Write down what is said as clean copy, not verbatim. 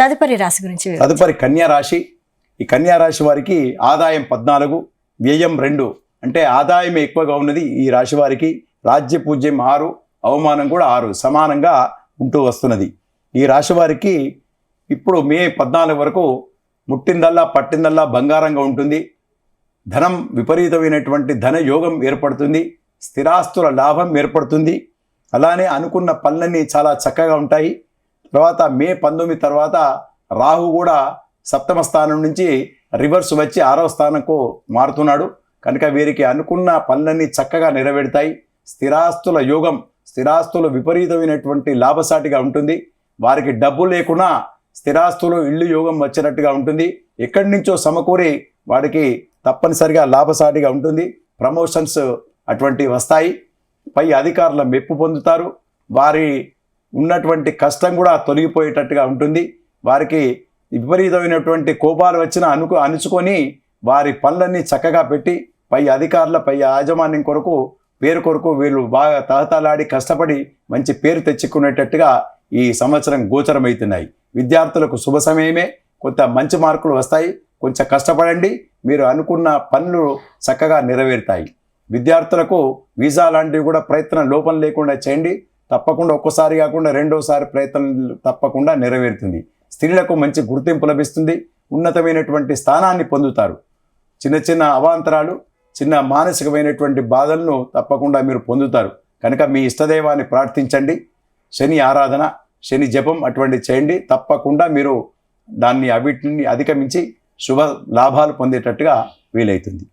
తదుపరి రాశి గురించి తదుపరి కన్యా రాశి. ఈ కన్యా రాశి వారికి ఆదాయం 14, వ్యయం 2, అంటే ఆదాయం ఎక్కువగా ఉన్నది ఈ రాశి వారికి. రాజ్య పూజ్యం 6, అవమానం కూడా 6 సమానంగా ఉంటూ వస్తున్నది. ఈ రాశి వారికి ఇప్పుడు మే 14 వరకు ముట్టిందల్లా పట్టిందల్లా బంగారంగా ఉంటుంది. ధనం విపరీతమైనటువంటి ధన యోగం ఏర్పడుతుంది. స్థిరాస్తుల లాభం ఏర్పడుతుంది. అలానే అనుకున్న పనులన్నీ చాలా చక్కగా ఉంటాయి. తర్వాత మే 19 తర్వాత రాహు కూడా 7వ స్థానం నుంచి రివర్స్ వచ్చి 6వ స్థానంకు మారుతున్నాడు. కనుక వీరికి అనుకున్న పనులన్నీ చక్కగా నెరవేరుతాయి. స్థిరాస్తుల యోగం, స్థిరాస్తులు విపరీతమైనటువంటి లాభసాటిగా ఉంటుంది. వారికి డబ్బు లేకున్నా స్థిరాస్తులు ఇల్లు యోగం వచ్చినట్టుగా ఉంటుంది. ఎక్కడి నుంచో సమకూరి వాడికి తప్పనిసరిగా లాభసాటిగా ఉంటుంది. ప్రమోషన్స్ అటువంటి వస్తాయి. పై అధికారుల మెప్పు పొందుతారు. వారి ఉన్నటువంటి కష్టం కూడా తొలగిపోయేటట్టుగా ఉంటుంది. వారికి విపరీతమైనటువంటి కోపాలు వచ్చినా అణుచుకొని వారి పనులన్నీ చక్కగా పెట్టి పై అధికారుల పై యాజమాన్యం కొరకు పేరు కొరకు వీళ్ళు బాగా తహతలాడి కష్టపడి మంచి పేరు తెచ్చుకునేటట్టుగా ఈ సంవత్సరం గోచరమవుతున్నాయి. విద్యార్థులకు శుభ సమయమే. కొంత మంచి మార్కులు వస్తాయి. కొంచెం కష్టపడండి. మీరు అనుకున్న పనులు చక్కగా నెరవేరుతాయి. విద్యార్థులకు వీసా లాంటివి కూడా ప్రయత్నం లోపం లేకుండా చేయండి. తప్పకుండా ఒక్కసారి కాకుండా రెండోసారి ప్రయత్నం తప్పకుండా నెరవేరుతుంది. స్త్రీలకు మంచి గుర్తింపు లభిస్తుంది. ఉన్నతమైనటువంటి స్థానాన్ని పొందుతారు. చిన్న చిన్న అవాంతరాలు, చిన్న మానసికమైనటువంటి బాధలను తప్పకుండా మీరు పొందుతారు. కనుక మీ ఇష్టదైవాన్ని ప్రార్థించండి. శని ఆరాధన, శని జపం అటువంటి చేయండి. తప్పకుండా మీరు అవిటిని అధిగమించి శుభ లాభాలు పొందేటట్టుగా వీలవుతుంది.